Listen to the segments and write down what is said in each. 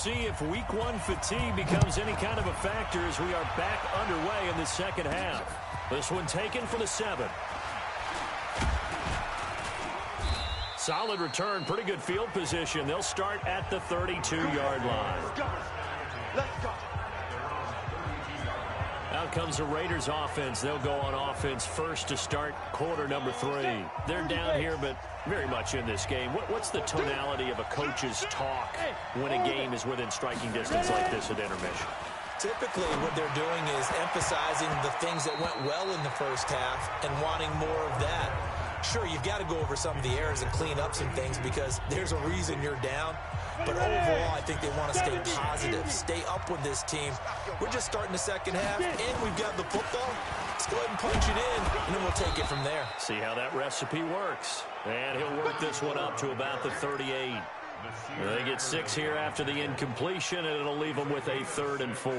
see if week one fatigue becomes any kind of a factor as we are back underway in the second half. This one taken for the 7. Solid return, pretty good field position. They'll start at the 32-yard line. Let's go. Out comes the Raiders offense. They'll go on offense first to start quarter number 3. They're down here, but very much in this game. What's the tonality of a coach's talk when a game is within striking distance like this at intermission? Typically, what they're doing is emphasizing the things that went well in the first half and wanting more of that. Sure, you've got to go over some of the errors and clean up some things because there's a reason you're down. But overall, I think they want to stay positive, stay up with this team. We're just starting the second half, and we've got the football. Let's go ahead and punch it in, and then we'll take it from there. See how that recipe works. And he'll work this one up to about the 38. They get 6 here after the incompletion, and it'll leave them with a 3rd and 4.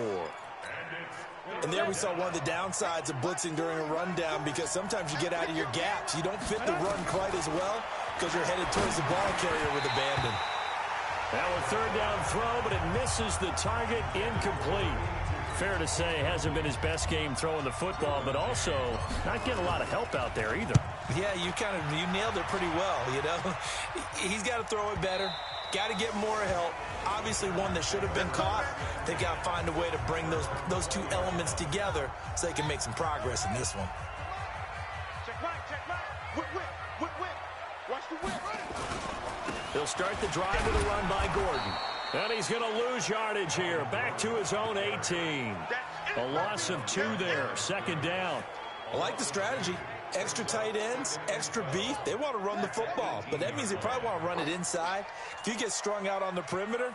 And there we saw one of the downsides of blitzing during a rundown because sometimes you get out of your gaps. You don't fit the run quite as well because you're headed towards the ball carrier with abandon. Now a 3rd down throw, but it misses the target, incomplete. Fair to say, hasn't been his best game throwing the football, but also not getting a lot of help out there either. Yeah, you nailed it pretty well, you know. He's got to throw it better. Got to get more help. Obviously one that should have been caught. They got to find a way to bring those two elements together so they can make some progress in this one. Check right. Whip. Watch the whip. He'll start the drive with a run by Gordon. And he's going to lose yardage here. Back to his own 18. A loss of 2 there. 2nd down. I like the strategy. Extra tight ends, extra beef. They want to run the football, but that means they probably want to run it inside. If you get strung out on the perimeter,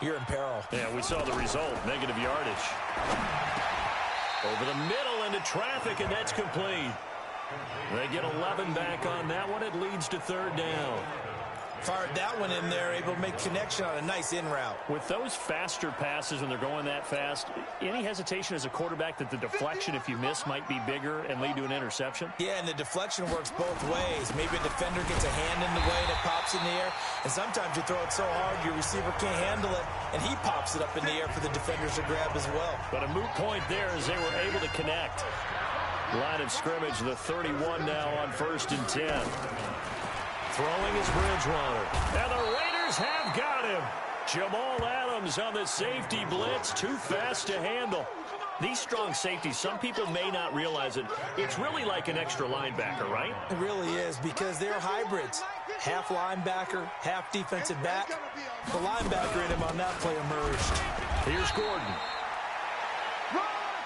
you're in peril. Yeah, we saw the result. Negative yardage. Over the middle into traffic, and that's complete. They get 11 back on that one. It leads to 3rd down. Fired that one in there, able to make connection on a nice in route. With those faster passes when they're going that fast, any hesitation as a quarterback that the deflection, if you miss, might be bigger and lead to an interception? Yeah, and the deflection works both ways. Maybe a defender gets a hand in the way and it pops in the air. And sometimes you throw it so hard your receiver can't handle it, and he pops it up in the air for the defenders to grab as well. But a moot point there as they were able to connect. Line of scrimmage, the 31 now on 1st and 10. Throwing is Bridgewater. And the Raiders have got him. Jamal Adams on the safety blitz. Too fast to handle. These strong safeties, some people may not realize it. It's really like an extra linebacker, right? It really is because they're hybrids. Half linebacker, half defensive back. The linebacker in him on that play emerged. Here's Gordon.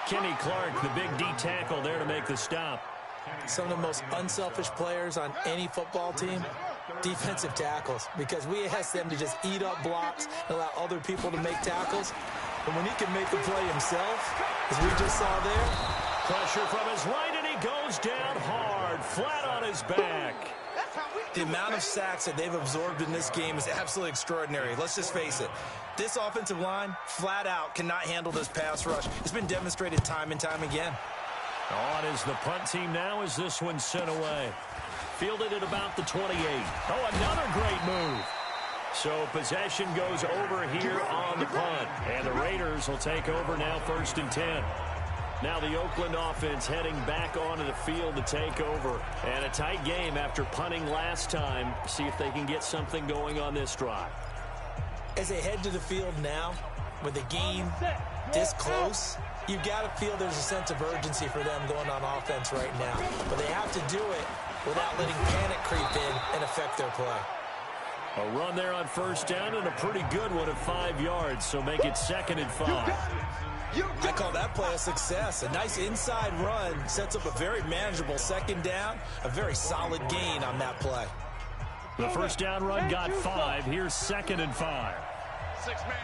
Kenny Clark, the big D tackle there to make the stop. Some of the most unselfish players on any football team, defensive tackles, because we ask them to just eat up blocks and allow other people to make tackles. And when he can make the play himself, as we just saw there. Pressure from his right, and he goes down hard, flat on his back. The amount of sacks that they've absorbed in this game is absolutely extraordinary. Let's just face it. This offensive line, flat out, cannot handle this pass rush. It's been demonstrated time and time again. On is the punt team now as this one's sent away. Fielded at about the 28. Oh, another great move. So possession goes over here on the punt. And the Raiders will take over now 1st and 10. Now the Oakland offense heading back onto the field to take over. And a tight game after punting last time. See if they can get something going on this drive. As they head to the field now, with the game this close, you've got to feel there's a sense of urgency for them going on offense right now. But they have to do it without letting panic creep in and affect their play. A run there on 1st down and a pretty good one of 5 yards, so make it 2nd and 5. I call that play a success. A nice inside run sets up a very manageable 2nd down, a very solid gain on that play. The 1st down run got 5. Here's 2nd and 5. 6 man.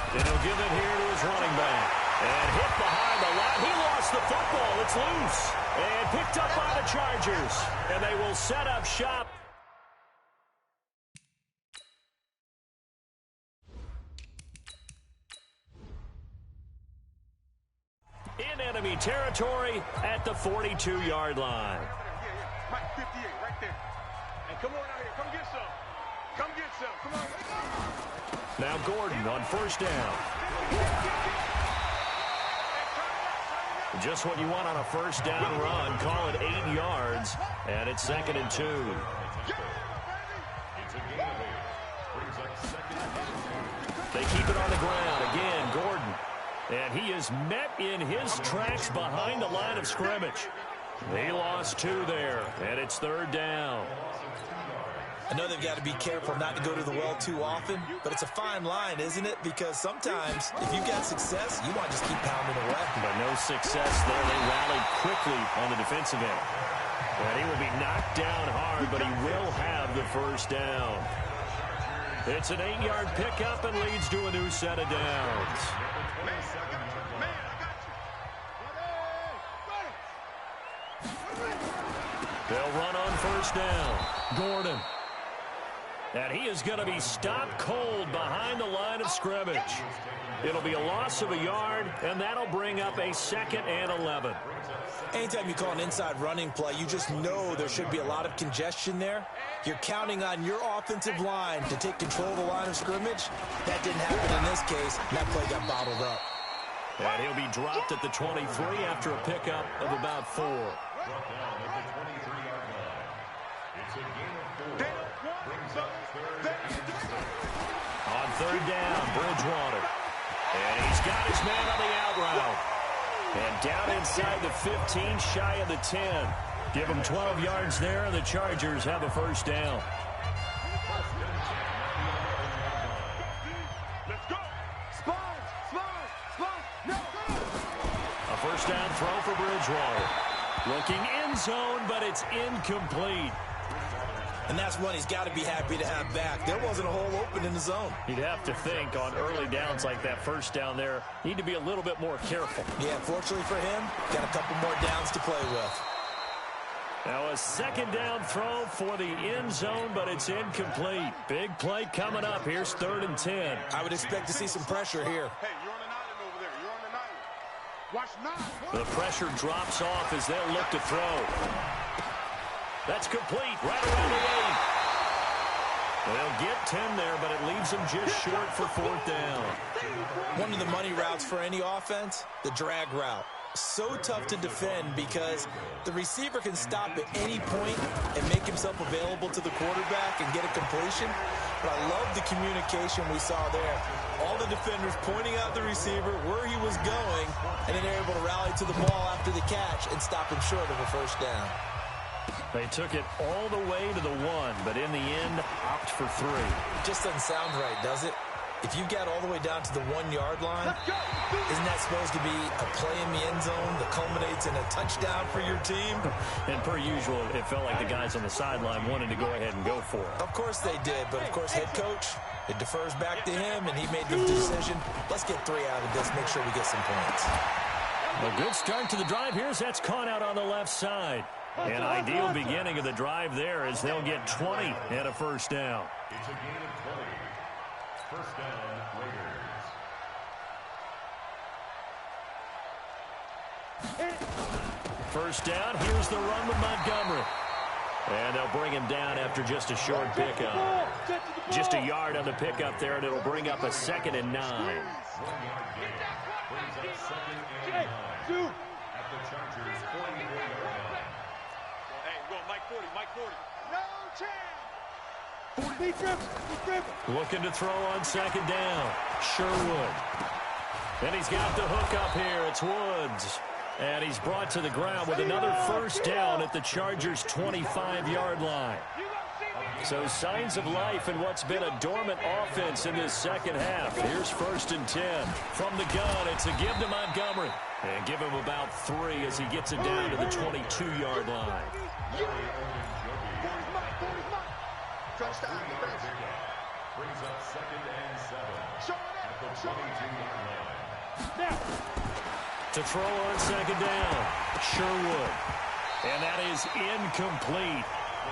And he'll give it here to his running back. And hit behind the line. He lost the football. It's loose. And picked up by the Chargers. And they will set up shop. In enemy territory at the 42-yard line. Mike 58 right there. And come on out here. Come get some. Come get some. Come on. Now Gordon on first down. Just what you want on a first down run. Call it 8 yards, and it's 2nd and 2. They keep it on the ground. Again, Gordon. And he is met in his tracks behind the line of scrimmage. He lost 2 there, and it's 3rd down. I know they've got to be careful not to go to the well too often, but it's a fine line, isn't it? Because sometimes, if you've got success, you want to just keep pounding away. But no success there. They rallied quickly on the defensive end. And he will be knocked down hard, but he will have the first down. It's an 8-yard pickup and leads to a new set of downs. They'll run on first down. Gordon. And he is going to be stopped cold behind the line of scrimmage. It'll be a loss of a yard, and that'll bring up a 2nd and 11. Anytime you call an inside running play, you just know there should be a lot of congestion there. You're counting on your offensive line to take control of the line of scrimmage. That didn't happen in this case. That play got bottled up. And he'll be dropped at the 23 after a pickup of about 4. On 3rd down, Bridgewater. And he's got his man on the out route. And down inside the 15, shy of the 10. Give him 12 yards there, and the Chargers have a first down. Let's go. A first down throw for Bridgewater. Looking end zone, but it's incomplete. And that's one he's got to be happy to have back. There wasn't a hole open in the zone. You'd have to think on early downs like that first down there, need to be a little bit more careful. Yeah, fortunately for him, got a couple more downs to play with. Now a 2nd down throw for the end zone, but it's incomplete. Big play coming up. Here's 3rd and 10. I would expect to see some pressure here. Hey, you're on an island over there. You're on an island. Watch 9. The pressure drops off as they'll look to throw. That's complete, right around the 8. They'll get 10 there, but it leaves them just short for 4th down. One of the money routes for any offense, the drag route. So tough to defend because the receiver can stop at any point and make himself available to the quarterback and get a completion. But I love the communication we saw there. All the defenders pointing out the receiver, where he was going, and then they're able to rally to the ball after the catch and stop him short of a first down. They took it all the way to the 1, but in the end, opt for 3. It just doesn't sound right, does it? If you got all the way down to the 1-yard line, isn't that supposed to be a play in the end zone that culminates in a touchdown for your team? And per usual, it felt like the guys on the sideline wanted to go ahead and go for it. Of course they did, but of course head coach, it defers back to him, and he made the decision. Let's get 3 out of this, make sure we get some points. A good start to the drive here as that's caught out on the left side. An ideal beginning of the drive there as they'll get 20 and a first down. It's a gain of 20. First down, Raiders. First down, here's the run with Montgomery. And they'll bring him down after just a short pickup. Just a yard on the pickup there, and it'll bring up a 2nd and 9. 1 yard gain. Brings up 2nd and 9. At the Chargers' 44-yard line. Hey, we're going Mike 40, Mike 40. No chance. 40. Be tripping. Looking to throw on 2nd down. Sherwood. And he's got the hook up here. It's Woods. And he's brought to the ground with another first down at the Chargers' 25-yard line. So signs of life in what's been a dormant offense in this second half. Here's 1st and 10. From the gun, it's a give to Montgomery. And give him about 3 as he gets it down to the 22-yard line. Brings up 2nd and 7. At the 22-yard line. To throw on 2nd down, Sherwood. And that is incomplete.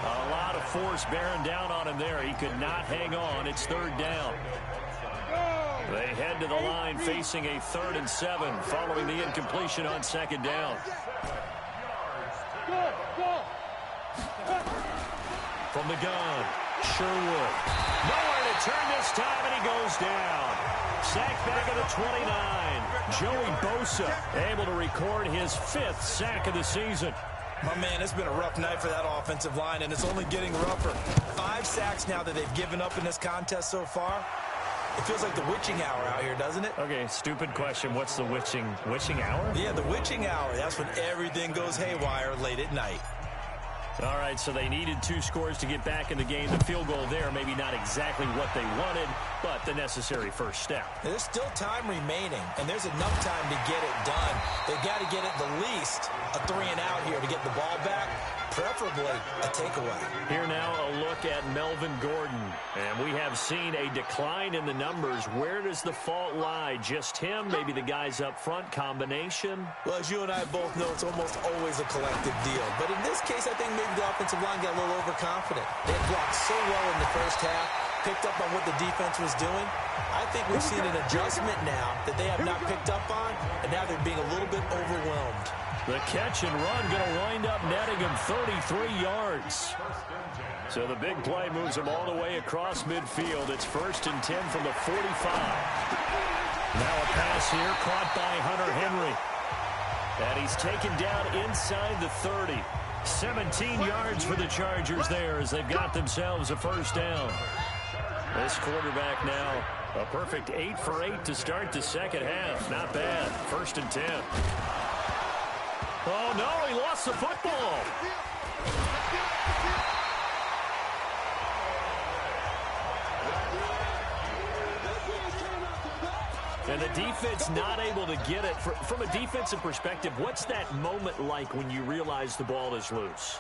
A lot of force bearing down on him there. He could not hang on. It's 3rd down. They head to the line facing a 3rd and 7 following the incompletion on 2nd down. From the gun, Sure would. Nowhere to turn this time, and he goes down. Sacked back at the 29. Joey Bosa able to record his 5th sack of the season. My man, it's been a rough night for that offensive line, and it's only getting rougher. 5 sacks now that they've given up in this contest so far. It feels like the witching hour out here, doesn't it? Okay, stupid question. What's the witching hour? Yeah, the witching hour. That's when everything goes haywire late at night. All right, so they needed 2 scores to get back in the game. The field goal there, maybe not exactly what they wanted, but the necessary first step. There's still time remaining, and there's enough time to get it done. They've got to get at the least a 3-and-out here to get the ball back, preferably a takeaway. Here now a look at Melvin Gordon, and we have seen a decline in the numbers. Where does the fault lie? Just him, maybe the guys up front, combination? Well, as you and I both know, it's almost always a collective deal. But in this case, I think maybe the offensive line got a little overconfident. They had blocked so well in the first half, picked up on what the defense was doing. I think we've seen an adjustment now that they have not picked up on, and now they're being a little bit overwhelmed. The catch and run going to wind up netting him 33 yards. So the big play moves him all the way across midfield. It's 1st and 10 from the 45. Now a pass here caught by Hunter Henry. And he's taken down inside the 30. 17 yards for the Chargers there as they've got themselves a first down. This quarterback now a perfect 8 for 8 to start the second half. Not bad. 1st and 10. Oh, no, he lost the football. And the defense not able to get it. From a defensive perspective, what's that moment like when you realize the ball is loose?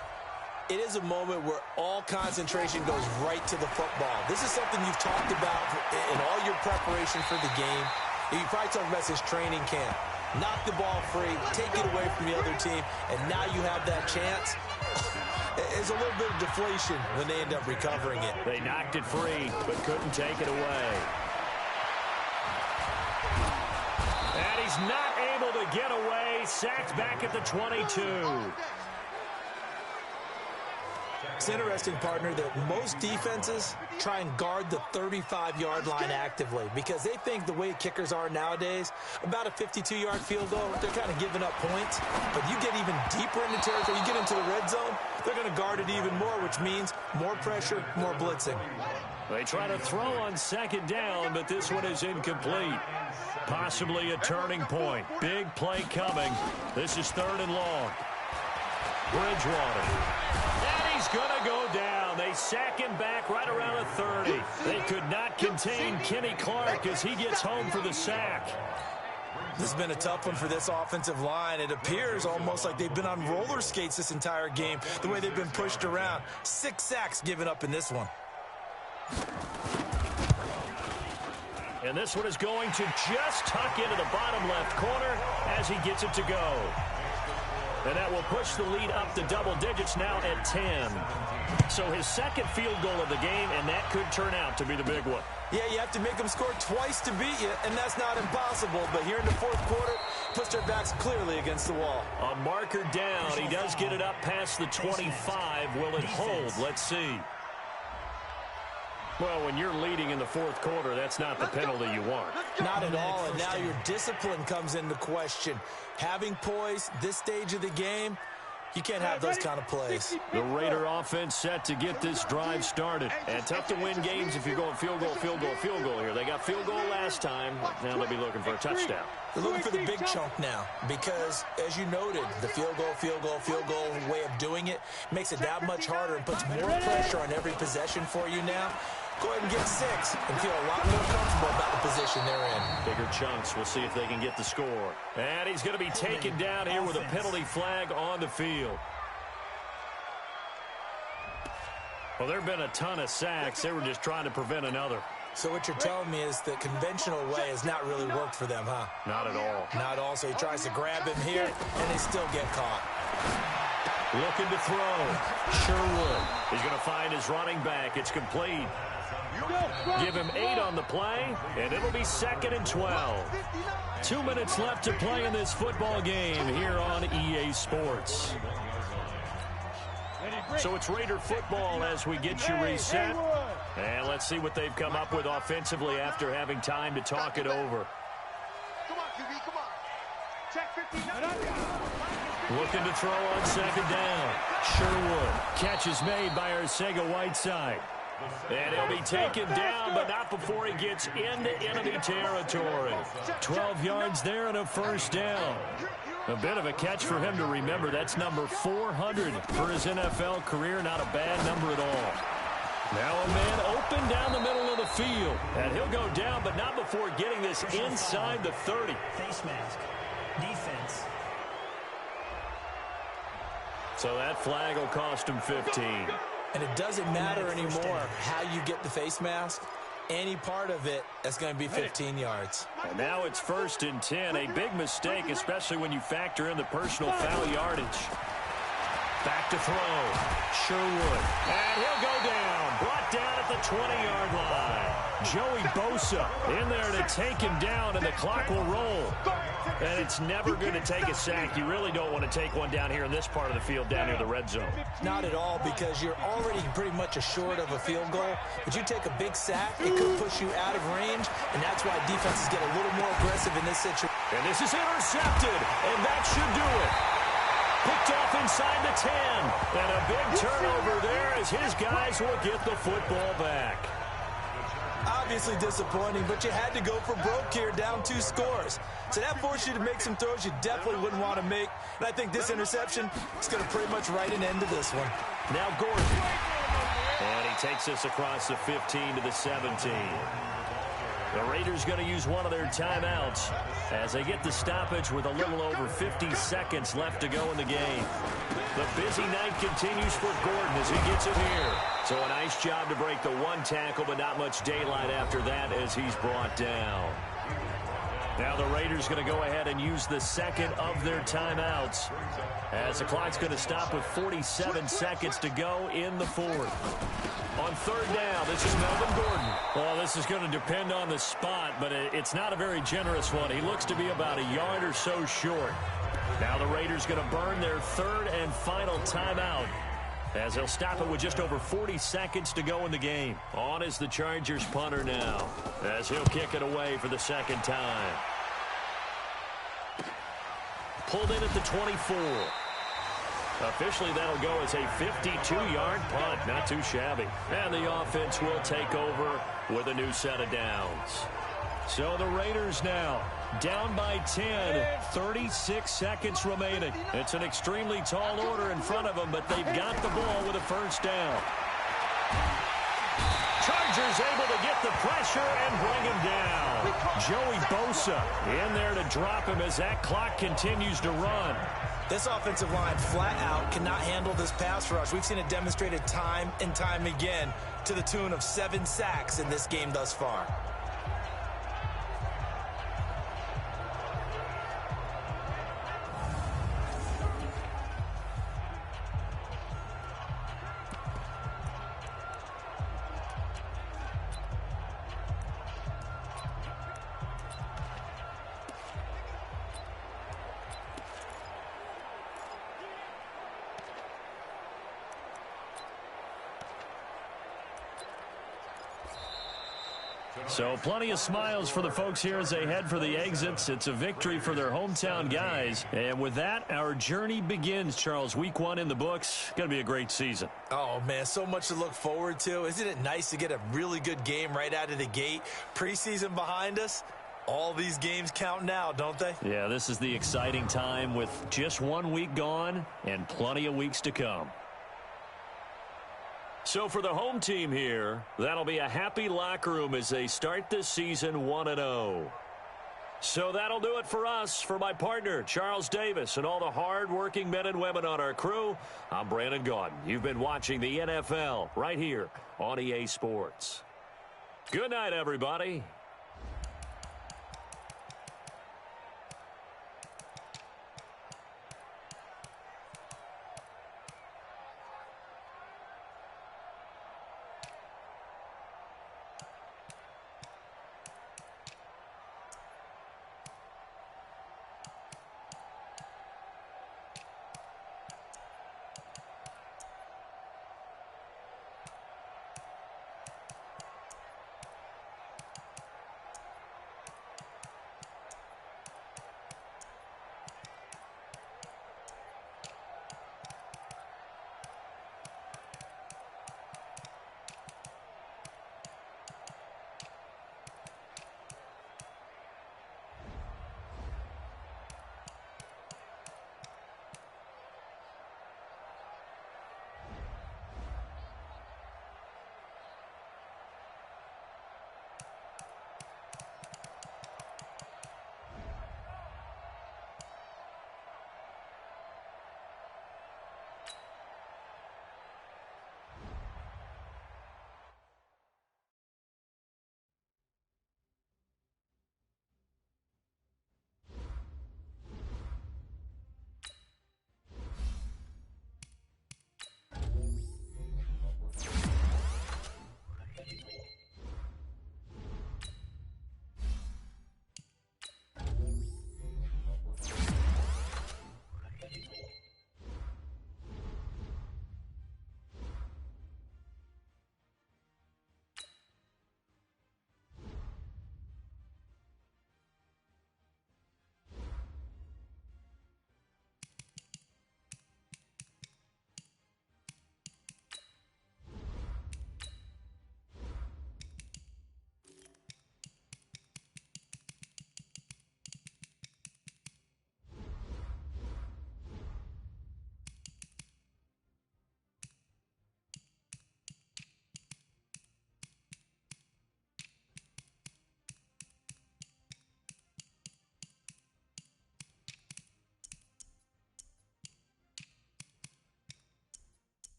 It is a moment where all concentration goes right to the football. This is something you've talked about in all your preparation for the game. You probably talked about this training camp. Knock the ball free, take it away from the other team, and now you have that chance. There's a little bit of deflation when they end up recovering it. They knocked it free, but couldn't take it away. And he's not able to get away. Sacked back at the 22. It's interesting, partner, that most defenses try and guard the 35-yard line actively because they think the way kickers are nowadays, about a 52-yard field goal, they're kind of giving up points. But you get even deeper into territory, you get into the red zone, they're going to guard it even more, which means more pressure, more blitzing. They try to throw on 2nd down, but this one is incomplete. Possibly a turning point. Big play coming. This is 3rd and long. Bridgewater. And he's going to go down. They sack him back right around the 30. They could not contain Kenny Clark as he gets home for the sack. This has been a tough one for this offensive line. It appears almost like they've been on roller skates this entire game, the way they've been pushed around. 6 sacks given up in this one. And this one is going to just tuck into the bottom left corner as he gets it to go. And that will push the lead up to double digits now at 10. So his 2nd field goal of the game, and that could turn out to be the big one. Yeah, you have to make them score twice to beat you, and that's not impossible. But here in the 4th quarter, puts their backs clearly against the wall. A marker down. He does get it up past the 25. Will it hold? Let's see. Well, when you're leading in the 4th quarter, that's not the penalty you want. Not at all, and now your discipline comes into question. Having poise this stage of the game, you can't have those kind of plays. The Raider offense set to get this drive started. And tough to win games if you're going field goal, field goal, field goal here. They got field goal last time. Now they'll be looking for a touchdown. They're looking for the big chunk now because, as you noted, the field goal way of doing it makes it that much harder and puts more pressure on every possession for you now. Go ahead and get 6 and feel a lot more comfortable about the position they're in. Bigger chunks. We'll see if they can get the score. And he's going to be taken down here with a penalty flag on the field. Well, there have been a ton of sacks. They were just trying to prevent another. So what you're telling me is the conventional way has not really worked for them, huh? Not at all. Not at all. So he tries to grab him here, and they still get caught. Looking to throw. Sherwood. He's going to find his running back. It's complete. Give him 8 on the play, and it'll be 2nd and 12. 2 minutes left to play in this football game here on EA Sports. So it's Raider football as we get you reset. And let's see what they've come up with offensively after having time to talk it over. Come on, QB, come on. Check 15. Looking to throw on second down. Sherwood. Catch is made by Arcega-Whiteside. And he'll be taken down, but not before he gets into enemy territory. 12 yards there and a first down. A bit of a catch for him to remember. That's number 400 for his NFL career. Not a bad number at all. Now a man open down the middle of the field. And he'll go down, but not before getting this inside the 30. Face mask. Defense. So that flag will cost him 15. And it doesn't matter anymore how you get the face mask. Any part of it, that's going to be 15 yards. And now it's 1st and 10. A big mistake, especially when you factor in the personal foul yardage. Back to throw. Sherwood. And he'll go down. Brought down at the 20-yard line. Joey Bosa in there to take him down, and the clock will roll. And it's never going to take a sack. You really don't want to take one down here in this part of the field, down near the red zone. Not at all, because you're already pretty much assured of a field goal. But you take a big sack, it could push you out of range, and that's why defenses get a little more aggressive in this situation. And this is intercepted, and that should do it. Picked off inside the 10. And a big turnover there as his guys will get the football back. Obviously disappointing, but you had to go for broke here, down 2 scores. So that forced you to make some throws you definitely wouldn't want to make. And I think this interception is going to pretty much write an end to this one. Now Gordon. And he takes us across the 15 to the 17. The Raiders going to use one of their timeouts as they get the stoppage with a little over 50 seconds left to go in the game. The busy night continues for Gordon as he gets it here. So a nice job to break the 1 tackle, but not much daylight after that as he's brought down. Now the Raiders going to go ahead and use the second of their timeouts as the clock's going to stop with 47 seconds to go in the 4th. On 3rd down, this is Melvin Gordon. Well, this is going to depend on the spot, but it's not a very generous one. He looks to be about a yard or so short. Now the Raiders going to burn their 3rd and final timeout as they'll stop it with just over 40 seconds to go in the game. On is the Chargers punter now as he'll kick it away for the 2nd time. Pulled in at the 24. Officially, that'll go as a 52-yard punt. Not too shabby. And the offense will take over with a new set of downs. So the Raiders now down by 10, 36 seconds remaining. It's an extremely tall order in front of them, but they've got the ball with a 1st down. Chargers able to get the pressure and bring him down. Joey Bosa in there to drop him as that clock continues to run. This offensive line flat out cannot handle this pass rush. We've seen it demonstrated time and time again to the tune of 7 sacks in this game thus far. So plenty of smiles for the folks here as they head for the exits. It's a victory for their hometown guys. And with that, our journey begins, Charles. Week 1 in the books. Going to be a great season. Oh, man, so much to look forward to. Isn't it nice to get a really good game right out of the gate? Preseason behind us. All these games count now, don't they? Yeah, this is the exciting time with just 1 week gone and plenty of weeks to come. So for the home team here, that'll be a happy locker room as they start this season 1-0. So that'll do it for us. For my partner, Charles Davis, and all the hard-working men and women on our crew, I'm Brandon Gaudin. You've been watching the NFL right here on EA Sports. Good night, everybody.